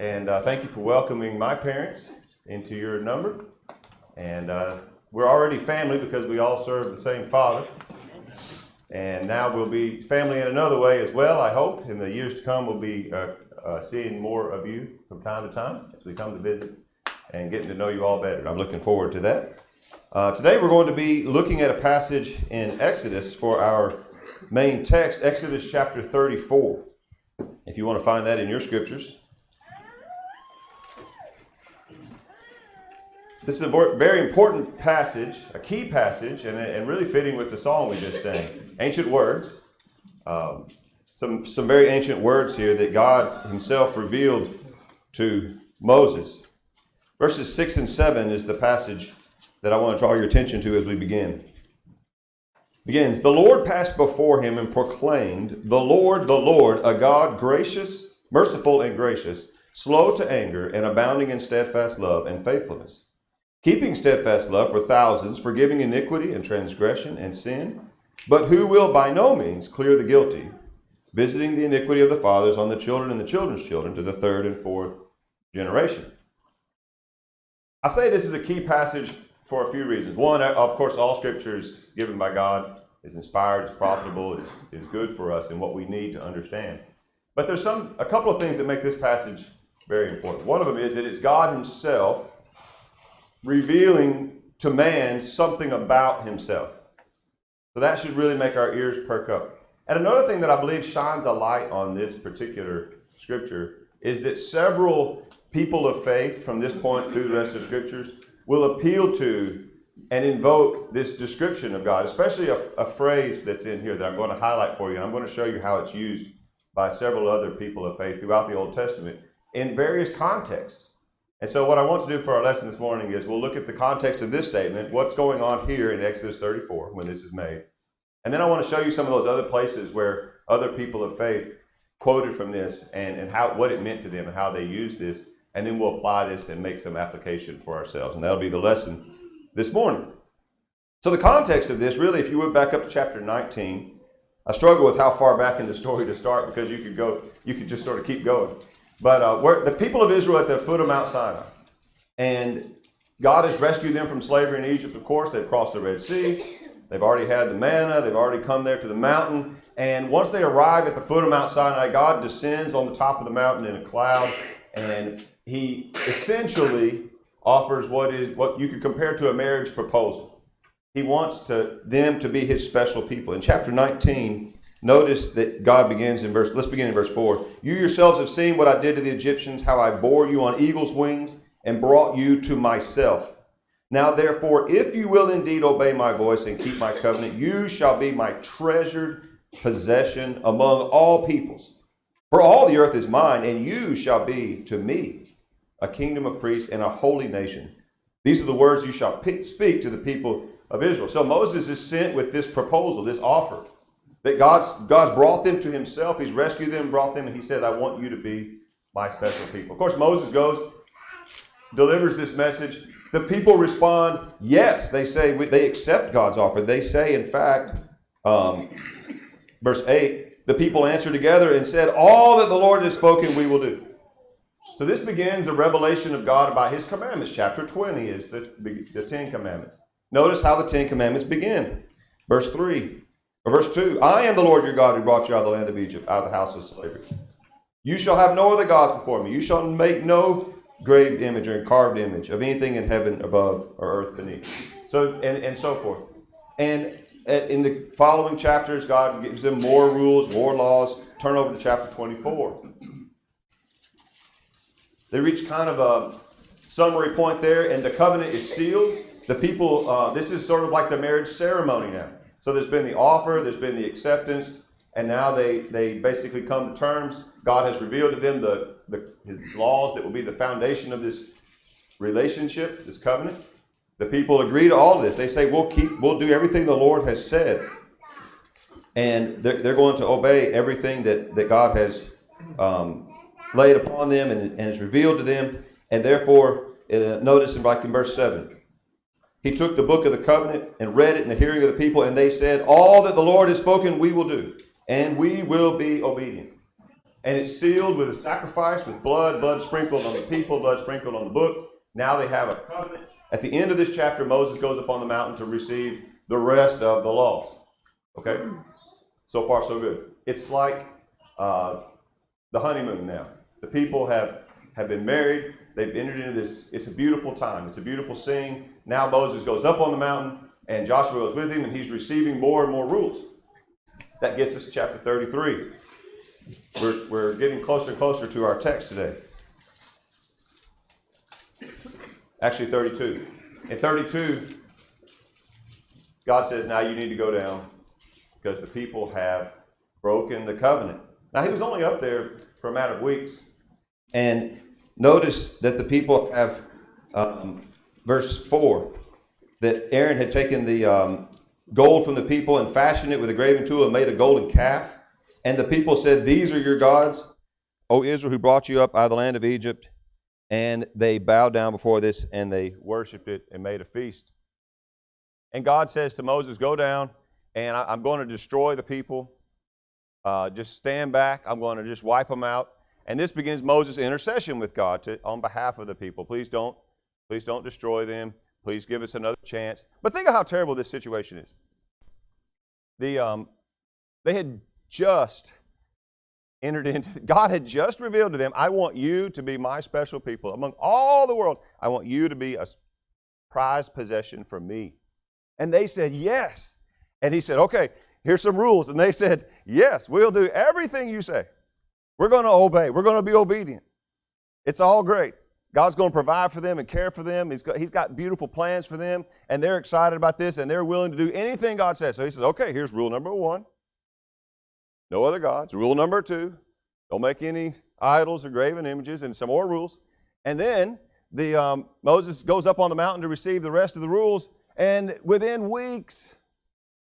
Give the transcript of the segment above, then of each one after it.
And thank you for welcoming my parents into your number. And we're already family because we all serve the same Father. And now we'll be family in another way as well, I hope. In the years to come, we'll be seeing more of you from time to time as we come to visit and getting to know you all better. I'm looking forward to that. Today we're going to be looking at a passage in Exodus for our main text, Exodus chapter 34. If you want to find that in your scriptures. This is a very important passage, a key passage, and really fitting with the song we just sang. Ancient words. Some very ancient words here that God himself revealed to Moses. Verses 6 and 7 is the passage that I want to draw your attention to as we begin. Begins, the Lord passed before him and proclaimed, the Lord, a God gracious, merciful and gracious, slow to anger and abounding in steadfast love and faithfulness, keeping steadfast love for thousands, forgiving iniquity and transgression and sin, but who will by no means clear the guilty, visiting the iniquity of the fathers on the children and the children's children to the third and fourth generation. I say this is a key passage for a few reasons. One, of course, all scripture is given by God, is inspired, is profitable, is good for us and what we need to understand. But there's a couple of things that make this passage very important. One of them is that it's God himself revealing to man something about himself. So that should really make our ears perk up. And another thing that I believe shines a light on this particular scripture is that several people of faith from this point through the rest of the scriptures will appeal to and invoke this description of God, especially a phrase that's in here that I'm going to highlight for you. I'm going to show you how it's used by several other people of faith throughout the Old Testament in various contexts. And so what I want to do for our lesson this morning is we'll look at the context of this statement, what's going on here in Exodus 34 when this is made. And then I want to show you some of those other places where other people of faith quoted from this and what it meant to them and how they used this. And then we'll apply this and make some application for ourselves. And that'll be the lesson this morning. So the context of this, really, if you went back up to chapter 19, I struggle with how far back in the story to start because you could just sort of keep going. But where the people of Israel at the foot of Mount Sinai, and God has rescued them from slavery in Egypt, of course. They've crossed the Red Sea. They've already had the manna. They've already come there to the mountain. And once they arrive at the foot of Mount Sinai, God descends on the top of the mountain in a cloud, and he essentially offers what you could compare to a marriage proposal. He wants them to be his special people. In chapter 19, notice that God begins let's begin in verse 4. You yourselves have seen what I did to the Egyptians, how I bore you on eagle's wings and brought you to myself. Now therefore, if you will indeed obey my voice and keep my covenant, you shall be my treasured possession among all peoples. For all the earth is mine, and you shall be to me a kingdom of priests and a holy nation. These are the words you shall speak to the people of Israel. So Moses is sent with this proposal, this offer, that God's brought them to himself. He's rescued them, brought them, and he said, I want you to be my special people. Of course, Moses goes, delivers this message. The people respond, yes. They say, they accept God's offer. They say, in fact, verse 8, the people answered together and said, all that the Lord has spoken, we will do. So this begins a revelation of God about his commandments. Chapter 20 is the Ten Commandments. Notice how the Ten Commandments begin. Verse 2, I am the Lord your God who brought you out of the land of Egypt, out of the house of slavery. You shall have no other gods before me. You shall make no graved image or carved image of anything in heaven above or earth beneath. So and so forth. And in the following chapters, God gives them more rules, more laws. Turn over to chapter 24. They reach kind of a summary point there, and the covenant is sealed. The people, this is sort of like the marriage ceremony now. So there's been the offer, there's been the acceptance, and now they basically come to terms. God has revealed to them his laws that will be the foundation of this relationship, this covenant. The people agree to all of this. They say, we'll do everything the Lord has said. And they're going to obey everything that God has laid upon them and is revealed to them. And therefore, notice in verse 7, he took the book of the covenant and read it in the hearing of the people, and they said, all that the Lord has spoken we will do, and we will be obedient. And it's sealed with a sacrifice, with blood sprinkled on the people, blood sprinkled on the book. Now they have a covenant. At the end of this chapter, Moses goes up on the mountain to receive the rest of the laws. Okay? So far, so good. It's like the honeymoon now. The people have been married. They've entered into this. It's a beautiful time. It's a beautiful scene. Now Moses goes up on the mountain, and Joshua goes with him, and he's receiving more and more rules. That gets us to chapter 33. We're getting closer and closer to our text today. Actually, 32. In 32, God says, now you need to go down because the people have broken the covenant. Now, he was only up there for a matter of weeks. And notice that the people have, verse 4, that Aaron had taken the gold from the people and fashioned it with a graving tool and made a golden calf. And the people said, these are your gods, O Israel, who brought you up out of the land of Egypt. And they bowed down before this and they worshiped it and made a feast. And God says to Moses, go down and I'm going to destroy the people. Just stand back. I'm going to just wipe them out. And this begins Moses' intercession with God on behalf of the people. Please don't destroy them. Please give us another chance. But think of how terrible this situation is. They had just entered into, God had just revealed to them, I want you to be my special people. Among all the world, I want you to be a prized possession for me. And they said, yes. And he said, okay, here's some rules. And they said, yes, we'll do everything you say. We're going to obey. We're going to be obedient. It's all great. God's going to provide for them and care for them. He's got beautiful plans for them. And they're excited about this. And they're willing to do anything God says. So he says, okay, here's rule number 1. No other gods. Rule number 2, don't make any idols or graven images, and some more rules. And then Moses goes up on the mountain to receive the rest of the rules, and within weeks,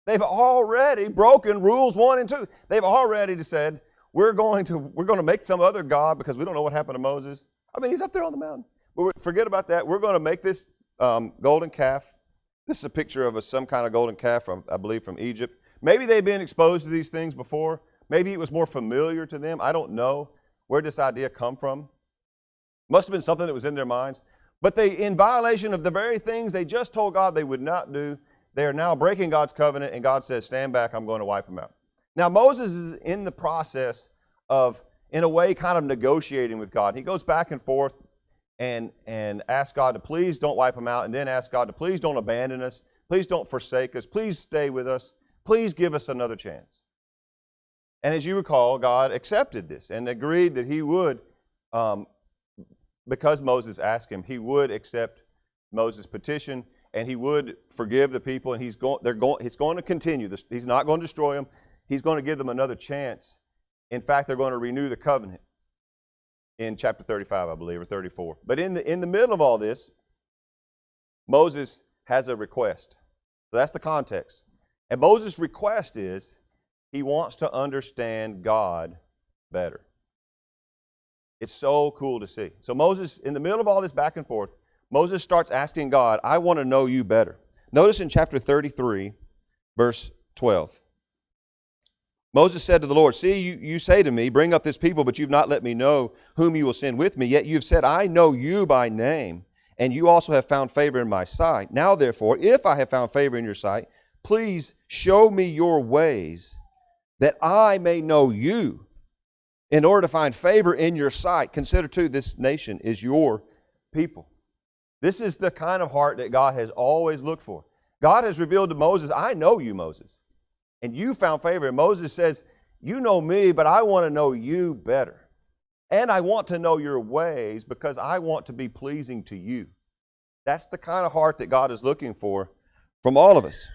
they've already broken rules 1 and 2. They've already said, we're going to make some other god because we don't know what happened to Moses. I mean, he's up there on the mountain. But forget about that. We're going to make this golden calf. This is a picture of some kind of golden calf, I believe, from Egypt. Maybe they'd been exposed to these things before. Maybe it was more familiar to them. I don't know where this idea come from. Must have been something that was in their minds. But they, in violation of the very things they just told God they would not do, they are now breaking God's covenant, and God says, stand back, I'm going to wipe them out. Now, Moses is in the process of, in a way, kind of negotiating with God. He goes back and forth and asks God to please don't wipe them out, and then asks God to please don't abandon us, please don't forsake us, please stay with us, please give us another chance. And as you recall, God accepted this and agreed that he would, because Moses asked him, he would accept Moses' petition and he would forgive the people, and he's going to continue this. He's not going to destroy them. He's going to give them another chance. In fact, they're going to renew the covenant in chapter 35, I believe, or 34. But in the middle of all this, Moses has a request. So that's the context. And Moses' request is, he wants to understand God better. It's so cool to see. So Moses, in the middle of all this back and forth, Moses starts asking God, I want to know you better. Notice in chapter 33, verse 12. Moses said to the Lord, see, you say to me, bring up this people, but you've not let me know whom you will send with me. Yet you've said, I know you by name, and you also have found favor in my sight. Now therefore, if I have found favor in your sight, please show me your ways, that I may know you. In order to find favor in your sight, consider too, this nation is your people. This is the kind of heart that God has always looked for. God has revealed to Moses, I know you, Moses, and you found favor. And Moses says, you know me, but I want to know you better. And I want to know your ways because I want to be pleasing to you. That's the kind of heart that God is looking for from all of us.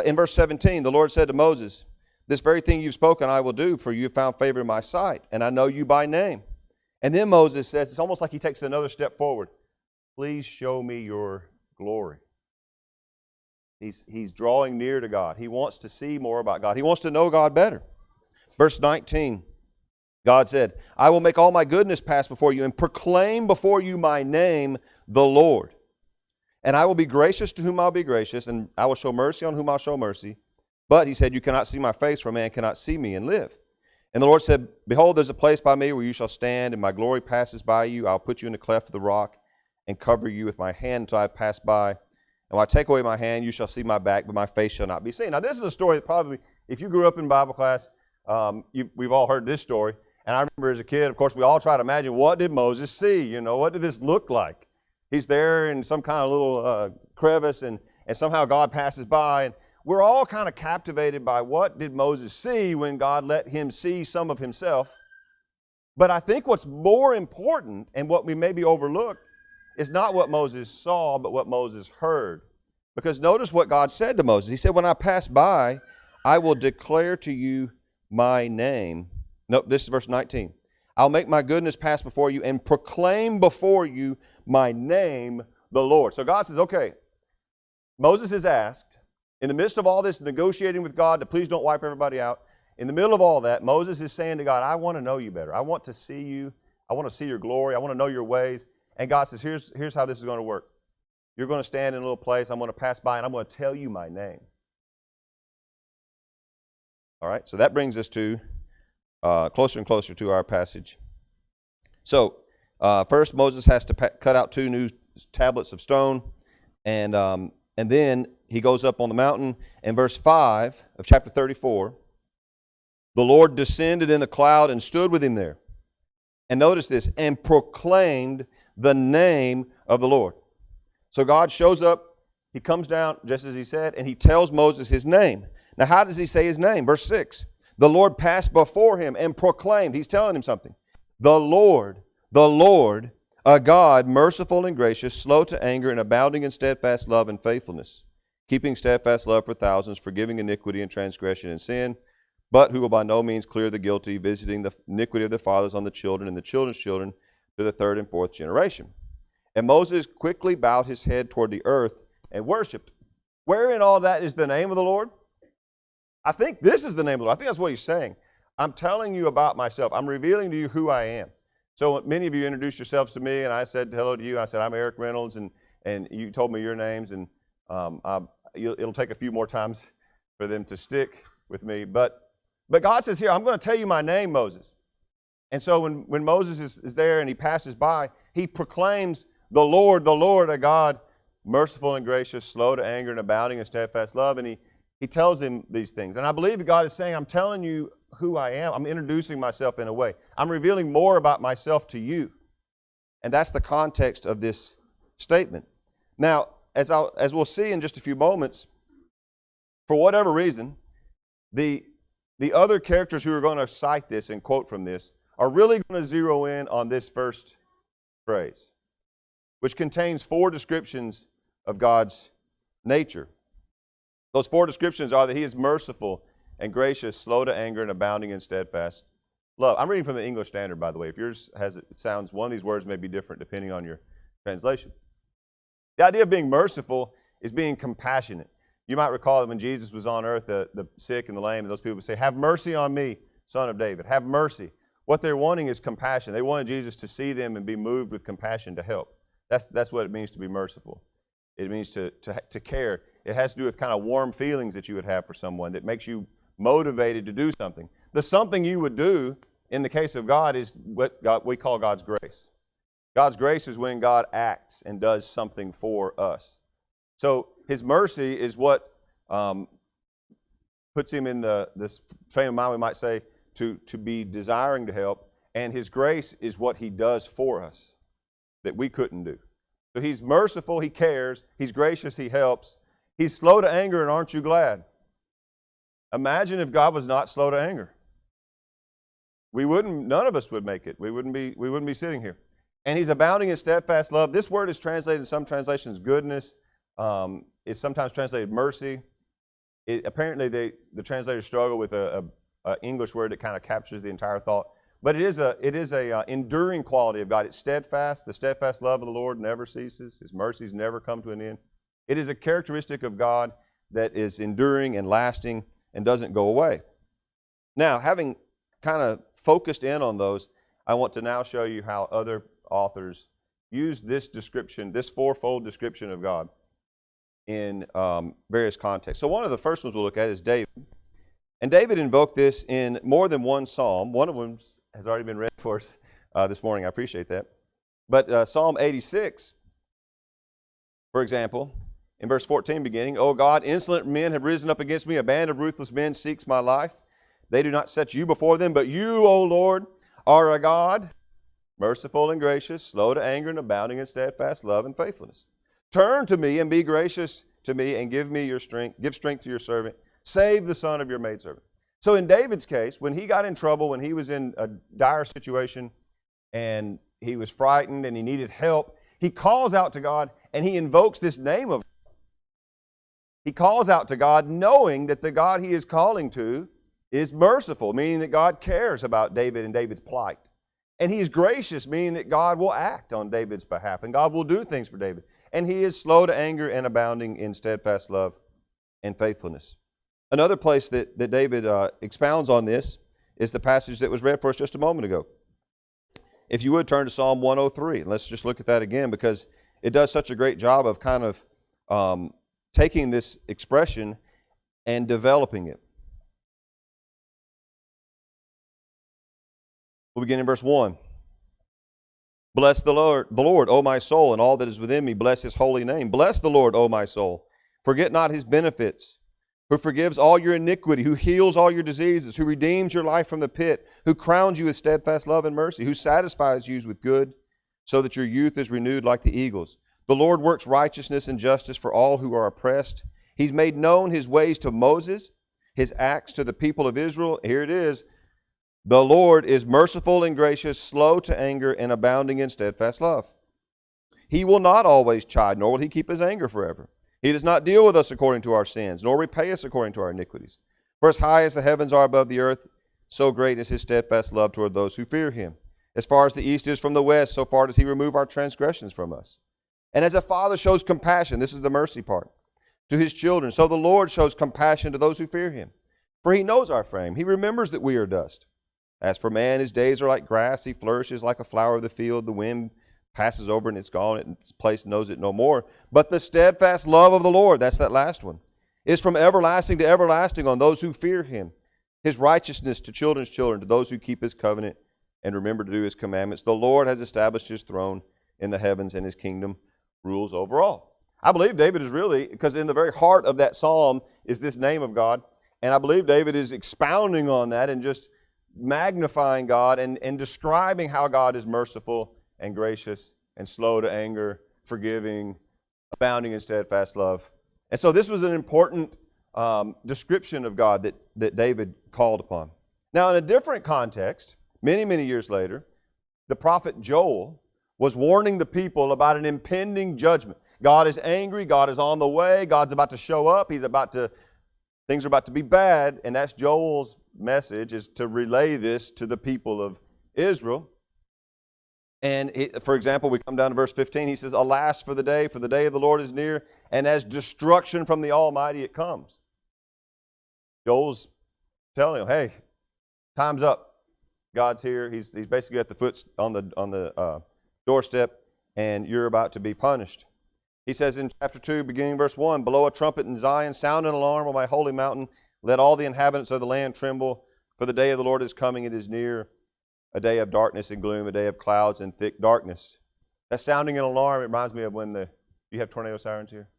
In verse 17, the Lord said to Moses, this very thing you've spoken I will do, for you have found favor in my sight, and I know you by name. And then Moses says, it's almost like he takes another step forward. Please show me your glory. He's drawing near to God. He wants to see more about God. He wants to know God better. Verse 19, God said, I will make all my goodness pass before you and proclaim before you my name, the Lord. And I will be gracious to whom I'll be gracious, and I will show mercy on whom I'll show mercy. But, he said, you cannot see my face, for man cannot see me and live. And the Lord said, Behold, there's a place by me where you shall stand, and my glory passes by you. I'll put you in the cleft of the rock and cover you with my hand until I have passed by. And when I take away my hand, you shall see my back, but my face shall not be seen. Now, this is a story that probably, if you grew up in Bible class, we've all heard this story. And I remember as a kid, of course, we all try to imagine, what did Moses see? You know, what did this look like? He's there in some kind of little crevice, and somehow God passes by. And we're all kind of captivated by what did Moses see when God let him see some of himself. But I think what's more important, and what we maybe overlook, is not what Moses saw, but what Moses heard. Because notice what God said to Moses. He said, when I pass by, I will declare to you my name. No, this is verse 19. I'll make my goodness pass before you and proclaim before you my name, the Lord. So God says, okay, Moses is asked, in the midst of all this negotiating with God to please don't wipe everybody out, in the middle of all that, Moses is saying to God, I want to know you better. I want to see you. I want to see your glory. I want to know your ways. And God says, here's how this is going to work. You're going to stand in a little place. I'm going to pass by, and I'm going to tell you my name. All right, so that brings us to closer and closer to our passage. So first, Moses has to cut out 2 new tablets of stone, and then he goes up on the mountain. In verse 5 of chapter 34, the Lord descended in the cloud and stood with him there. And notice this, and proclaimed the name of the Lord. So God shows up, he comes down, just as he said, and he tells Moses his name. Now, how does he say his name? Verse 6. The Lord passed before him and proclaimed. He's telling him something. The Lord, a God merciful and gracious, slow to anger and abounding in steadfast love and faithfulness, keeping steadfast love for thousands, forgiving iniquity and transgression and sin, but who will by no means clear the guilty, visiting the iniquity of the fathers on the children and the children's children to the 3rd and 4th generation. And Moses quickly bowed his head toward the earth and worshipped. Where in all that is the name of the Lord? I think this is the name of the Lord. I think that's what he's saying. I'm telling you about myself. I'm revealing to you who I am. So many of you introduced yourselves to me, and I said hello to you. I said, I'm Eric Reynolds, and you told me your names, and it'll take a few more times for them to stick with me. But God says here, I'm going to tell you my name, Moses. And so when Moses is there and he passes by, he proclaims the Lord, a God merciful and gracious, slow to anger and abounding in steadfast love. And he tells him these things. And I believe God is saying, I'm telling you who I am. I'm introducing myself in a way. I'm revealing more about myself to you. And that's the context of this statement. Now, as we'll see in just a few moments, for whatever reason, the other characters who are going to cite this and quote from this are really going to zero in on this first phrase, which contains 4 descriptions of God's nature. Those 4 descriptions are that he is merciful and gracious, slow to anger, and abounding in steadfast love. I'm reading from the English Standard, by the way. If yours sounds, one of these words may be different depending on your translation. The idea of being merciful is being compassionate. You might recall that when Jesus was on earth, the sick and the lame, and those people would say, have mercy on me, Son of David. Have mercy. What they're wanting is compassion. They wanted Jesus to see them and be moved with compassion to help. That's what it means to be merciful. It means to care. It has to do with kind of warm feelings that you would have for someone that makes you motivated to do something. The something you would do in the case of God is what we call God's grace. God's grace is when God acts and does something for us. So his mercy is what puts him in this frame of mind, we might say, to be desiring to help. And his grace is what he does for us that we couldn't do. So he's merciful, he cares. He's gracious, he helps. He's slow to anger, and aren't you glad? Imagine if God was not slow to anger. None of us would make it. We wouldn't be sitting here. And he's abounding in steadfast love. This word is translated in some translations goodness. It's sometimes translated mercy. Apparently, the translators struggle with a English word that kind of captures the entire thought. But it is a enduring quality of God. It's steadfast. The steadfast love of the Lord never ceases. His mercies never come to an end. It is a characteristic of God that is enduring and lasting and doesn't go away. Now, having kind of focused in on those, I want to now show you how other authors use this description, this 4-fold description of God in various contexts. So one of the first ones we'll look at is David. And David invoked this in more than one psalm. One of them has already been read for us this morning. I appreciate that. But Psalm 86, for example, in verse 14 beginning, O God, insolent men have risen up against me. A band of ruthless men seeks my life. They do not set you before them, but you, O Lord, are a God, merciful and gracious, slow to anger and abounding in steadfast love and faithfulness. Turn to me and be gracious to me and give me your strength. Give strength to your servant. Save the son of your maidservant. So in David's case, when he got in trouble, when he was in a dire situation and he was frightened and he needed help, he calls out to God and he invokes this name of God. He calls out to God knowing that the God he is calling to is merciful, meaning that God cares about David and David's plight. And he is gracious, meaning that God will act on David's behalf and God will do things for David. And he is slow to anger and abounding in steadfast love and faithfulness. Another place that David expounds on this is the passage that was read for us just a moment ago. If you would turn to Psalm 103, let's just look at that again because it does such a great job of kind of taking this expression and developing it. We'll begin in verse 1. Bless the Lord, O my soul, and all that is within me. Bless his holy name. Bless the Lord, O my soul. Forget not his benefits, who forgives all your iniquity, who heals all your diseases, who redeems your life from the pit, who crowns you with steadfast love and mercy, who satisfies you with good, so that your youth is renewed like the eagles. The Lord works righteousness and justice for all who are oppressed. He's made known his ways to Moses, his acts to the people of Israel. Here it is. The Lord is merciful and gracious, slow to anger, and abounding in steadfast love. He will not always chide, nor will he keep his anger forever. He does not deal with us according to our sins, nor repay us according to our iniquities. For as high as the heavens are above the earth, so great is his steadfast love toward those who fear him. As far as the east is from the west, so far does he remove our transgressions from us. And as a father shows compassion, this is the mercy part, to his children, so the Lord shows compassion to those who fear him. For he knows our frame. He remembers that we are dust. As for man, his days are like grass. He flourishes like a flower of the field. The wind passes over and it's gone. Its place knows it no more. But the steadfast love of the Lord, that's that last one, is from everlasting to everlasting on those who fear him. His righteousness to children's children, to those who keep his covenant and remember to do his commandments. The Lord has established his throne in the heavens, and his kingdom rules over all. I believe David is really, because in the very heart of that psalm is this name of God, and I believe David is expounding on that and just magnifying God and describing how God is merciful and gracious and slow to anger, forgiving, abounding in steadfast love. And so this was an important description of God that David called upon. Now, in a different context, many, many years later, the prophet Joel was warning the people about an impending judgment. God is angry. God is on the way. God's about to show up. Things are about to be bad, and that's Joel's message, is to relay this to the people of Israel. And for example, we come down to verse 15. He says, Alas for the day of the Lord is near, and as destruction from the Almighty it comes. Joel's telling him, hey, time's up. God's here. He's basically at the foot on the doorstep, and you're about to be punished. He says in chapter 2, beginning verse 1, Blow a trumpet in Zion, sound an alarm on my holy mountain. Let all the inhabitants of the land tremble, for the day of the Lord is coming, it is near, a day of darkness and gloom, a day of clouds and thick darkness. That sounding an alarm, it reminds me of when do you have tornado sirens here?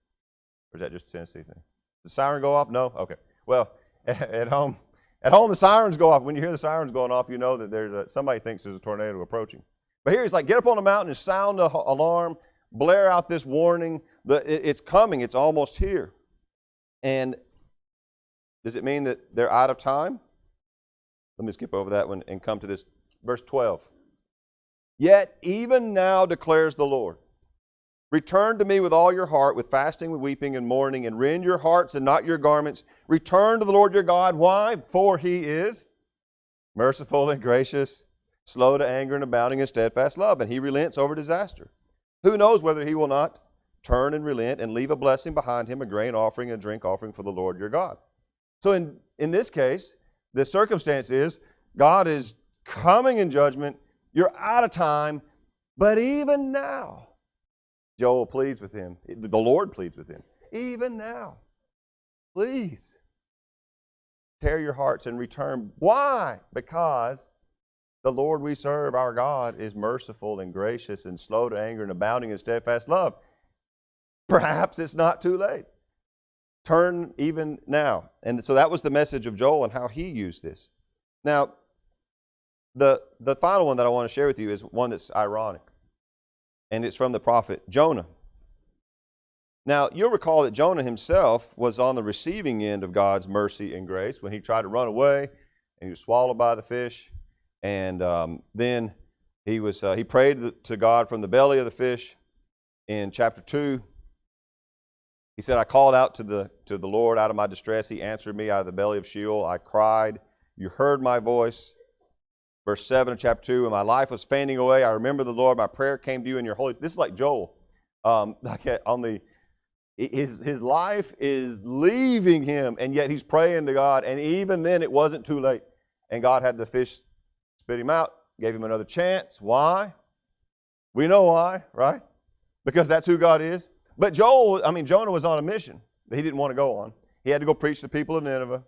Or is that just a Tennessee thing? Does the siren go off? No? Okay. Well, at home the sirens go off. When you hear the sirens going off, you know that somebody thinks there's a tornado approaching. But here he's like, get up on the mountain and sound the alarm, blare out this warning. It's coming. It's almost here. And does it mean that they're out of time? Let me skip over that one and come to this. Verse 12. Yet even now declares the Lord, return to me with all your heart, with fasting, with weeping and mourning, and rend your hearts and not your garments. Return to the Lord your God. Why? For he is merciful and gracious, slow to anger and abounding in steadfast love, and he relents over disaster. Who knows whether he will not turn and relent and leave a blessing behind him, a grain offering and a drink offering for the Lord your God. So in this case, the circumstance is God is coming in judgment. You're out of time. But even now, Joel pleads with him. The Lord pleads with him. Even now, please prepare your hearts and return. Why? Because the Lord we serve, our God, is merciful and gracious and slow to anger and abounding in steadfast love. Perhaps it's not too late. Turn even now. And so that was the message of Joel and how he used this. Now, the final one that I want to share with you is one that's ironic. And it's from the prophet Jonah. Now, you'll recall that Jonah himself was on the receiving end of God's mercy and grace when he tried to run away and he was swallowed by the fish. And then he prayed to God from the belly of the fish in chapter 2. He said, I called out to the Lord out of my distress. He answered me out of the belly of Sheol. I cried. You heard my voice. Verse 7 of chapter 2, and my life was fading away. I remember the Lord. My prayer came to you in your holy... This is like Joel. His life is leaving him, and yet he's praying to God. And even then, it wasn't too late. And God had the fish spit him out, gave him another chance. Why? We know why, right? Because that's who God is. But Jonah was on a mission that he didn't want to go on. He had to go preach to the people of Nineveh.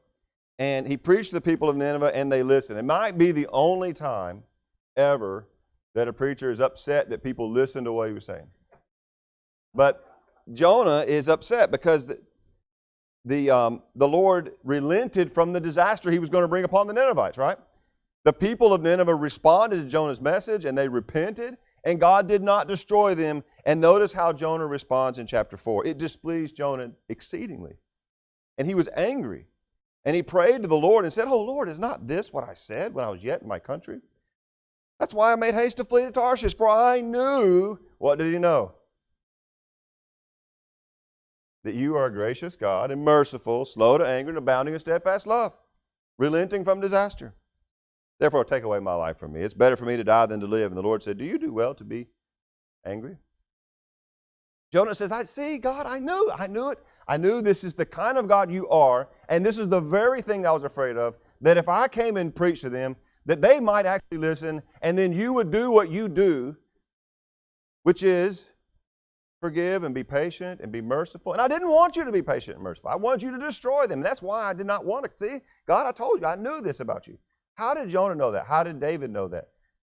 And he preached to the people of Nineveh, and they listened. It might be the only time ever that a preacher is upset that people listen to what he was saying. But Jonah is upset because the Lord relented from the disaster he was going to bring upon the Ninevites, right? The people of Nineveh responded to Jonah's message, and they repented, and God did not destroy them. And notice how Jonah responds in chapter 4. It displeased Jonah exceedingly, and he was angry. And he prayed to the Lord and said, Oh Lord, is not this what I said when I was yet in my country? That's why I made haste to flee to Tarshish, for I knew, what did he know? That you are a gracious God and merciful, slow to anger and abounding in steadfast love, relenting from disaster. Therefore, take away my life from me. It's better for me to die than to live. And the Lord said, Do you do well to be angry? Jonah says, I see, God, I knew it. I knew this is the kind of God you are, and this is the very thing I was afraid of, that if I came and preached to them, that they might actually listen, and then you would do what you do, which is forgive and be patient and be merciful. And I didn't want you to be patient and merciful. I wanted you to destroy them. That's why I did not want to. See, God, I told you, I knew this about you. How did Jonah know that? How did David know that?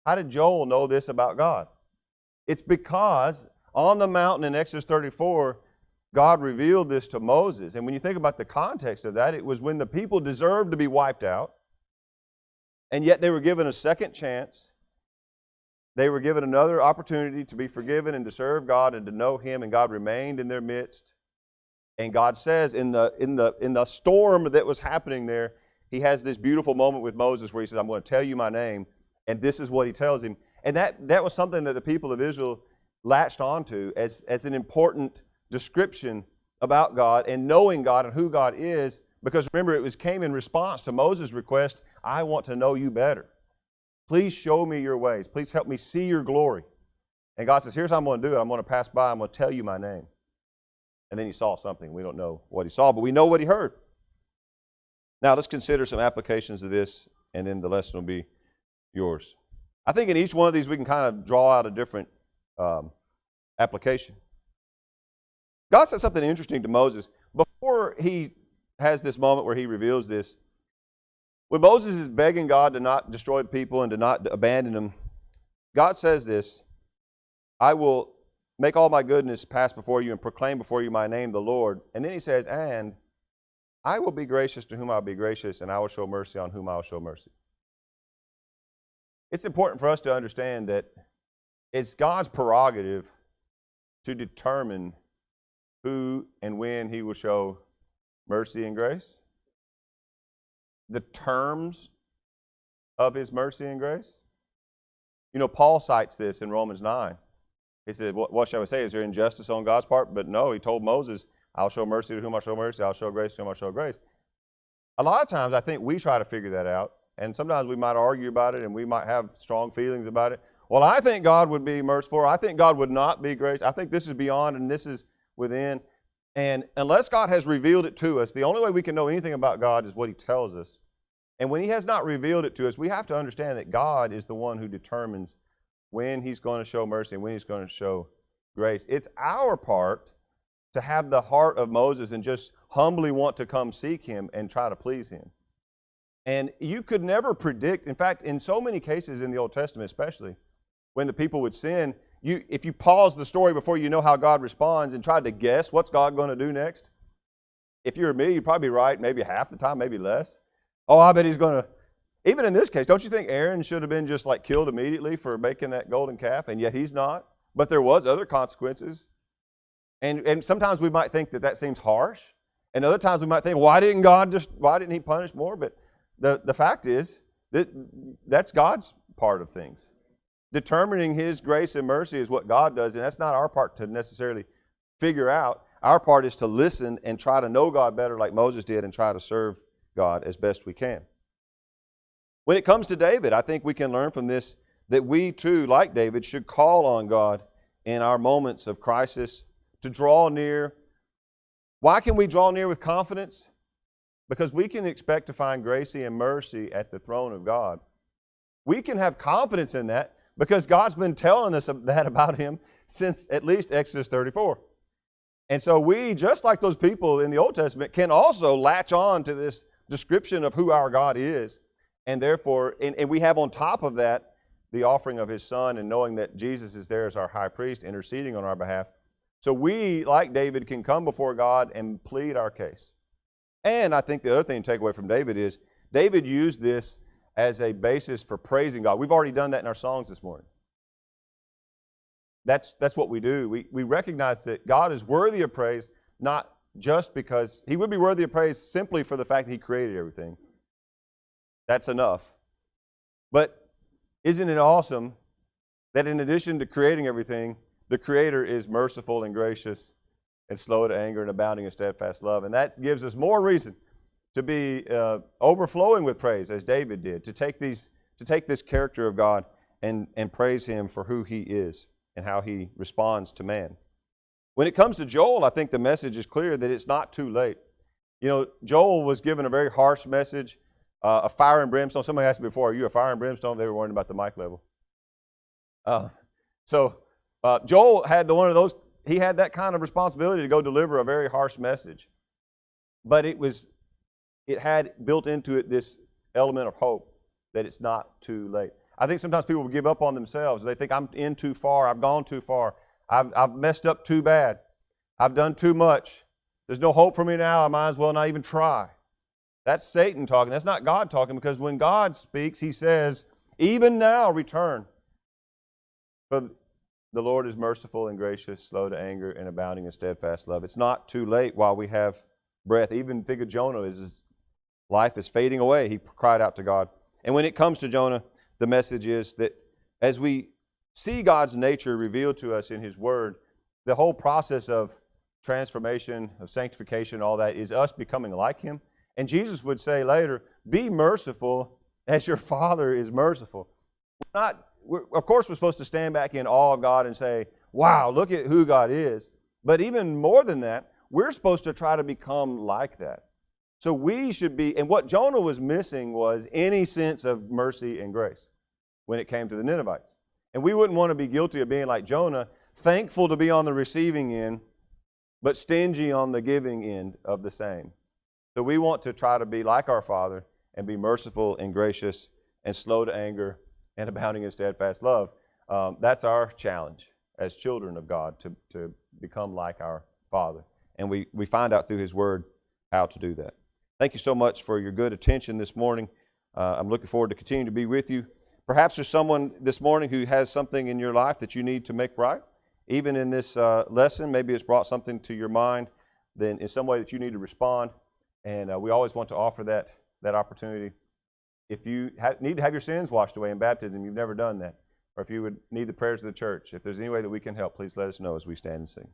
How did Joel know this about God? It's because on the mountain in Exodus 34, God revealed this to Moses. And when you think about the context of that, it was when the people deserved to be wiped out, and yet they were given a second chance. They were given another opportunity to be forgiven and to serve God and to know Him, and God remained in their midst. And God says in the storm that was happening there, He has this beautiful moment with Moses where He says, I'm going to tell you my name. And this is what He tells him. And that was something that the people of Israel latched onto as an important description about God and knowing God and who God is, because remember, came in response to Moses' request, I want to know you better. Please show me your ways. Please help me see your glory. And God says, here's how I'm going to do it. I'm going to pass by. I'm going to tell you my name. And then he saw something. We don't know what he saw, but we know what he heard. Now let's consider some applications of this, and then the lesson will be yours. I think in each one of these we can kind of draw out a different application. God said something interesting to Moses. Before he has this moment where he reveals this, when Moses is begging God to not destroy the people and to not abandon them, God says this, I will make all my goodness pass before you and proclaim before you my name, the Lord. And then he says, and I will be gracious to whom I will be gracious, and I will show mercy on whom I will show mercy. It's important for us to understand that it's God's prerogative to determine who and when He will show mercy and grace. The terms of His mercy and grace. You know, Paul cites this in Romans 9. He said, what shall we say? Is there injustice on God's part? But no, he told Moses, I'll show mercy to whom I show mercy. I'll show grace to whom I show grace. A lot of times I think we try to figure that out. And sometimes we might argue about it and we might have strong feelings about it. Well, I think God would be merciful. Or I think God would not be gracious. I think this is beyond and this is within. And unless God has revealed it to us, the only way we can know anything about God is what He tells us. And when He has not revealed it to us, we have to understand that God is the one who determines when He's going to show mercy and when He's going to show grace. It's our part to have the heart of Moses and just humbly want to come seek Him and try to please Him. And you could never predict. In fact, in so many cases in the Old Testament especially, when the people would sin, if you pause the story before you know how God responds and tried to guess what's God going to do next, if you're me, you'd probably be right maybe half the time, maybe less. Oh, I bet he's going to. Even in this case, don't you think Aaron should have been just like killed immediately for making that golden calf? And yet he's not. But there was other consequences. And sometimes we might think that seems harsh. And other times we might think, why didn't he punish more? But the fact is, that's God's part of things. Determining His grace and mercy is what God does, and that's not our part to necessarily figure out. Our part is to listen and try to know God better like Moses did and try to serve God as best we can. When it comes to David, I think we can learn from this that we too, like David, should call on God in our moments of crisis to draw near. Why can we draw near with confidence? Because we can expect to find grace and mercy at the throne of God. We can have confidence in that because God's been telling us that about Him since at least Exodus 34. And so we, just like those people in the Old Testament, can also latch on to this description of who our God is. And therefore, and we have on top of that the offering of His Son and knowing that Jesus is there as our high priest interceding on our behalf. So we, like David, can come before God and plead our case. And I think the other thing to take away from David is David used this as a basis for praising God. We've already done that in our songs this morning. That's what we do. We recognize that God is worthy of praise, not just because He would be worthy of praise simply for the fact that He created everything. That's enough. But isn't it awesome that in addition to creating everything, the Creator is merciful and gracious and slow to anger and abounding in steadfast love? And that gives us more reason to be overflowing with praise, as David did, to take this character of God and praise Him for who He is and how He responds to man. When it comes to Joel, I think the message is clear that it's not too late. You know, Joel was given a very harsh message, a fire and brimstone. Somebody asked me before, are you a fire and brimstone? They were worrying about the mic level. Joel had one of those. He had that kind of responsibility to go deliver a very harsh message. But it had built into it this element of hope that it's not too late. I think sometimes people will give up on themselves. They think, I'm in too far. I've gone too far. I've messed up too bad. I've done too much. There's no hope for me now. I might as well not even try. That's Satan talking. That's not God talking, because when God speaks, He says, even now return. For the Lord is merciful and gracious, slow to anger, and abounding in steadfast love. It's not too late while we have breath. Even think of Jonah. His life is fading away. He cried out to God. And when it comes to Jonah, the message is that as we see God's nature revealed to us in His Word, the whole process of transformation, of sanctification, all that is us becoming like Him. And Jesus would say later, be merciful as your Father is merciful. Of course, we're supposed to stand back in awe of God and say, wow, look at who God is. But even more than that, we're supposed to try to become like that. So we should be, and what Jonah was missing was any sense of mercy and grace when it came to the Ninevites. And we wouldn't want to be guilty of being like Jonah, thankful to be on the receiving end, but stingy on the giving end of the same. So we want to try to be like our Father and be merciful and gracious and slow to anger and abounding in steadfast love. That's our challenge as children of God, to become like our Father. And we find out through His Word how to do that. Thank you so much for your good attention this morning. I'm looking forward to continuing to be with you. Perhaps there's someone this morning who has something in your life that you need to make right. Even in this lesson, maybe it's brought something to your mind then in some way that you need to respond. And we always want to offer that opportunity. If you need to have your sins washed away in baptism, you've never done that, or if you would need the prayers of the church, if there's any way that we can help, please let us know as we stand and sing.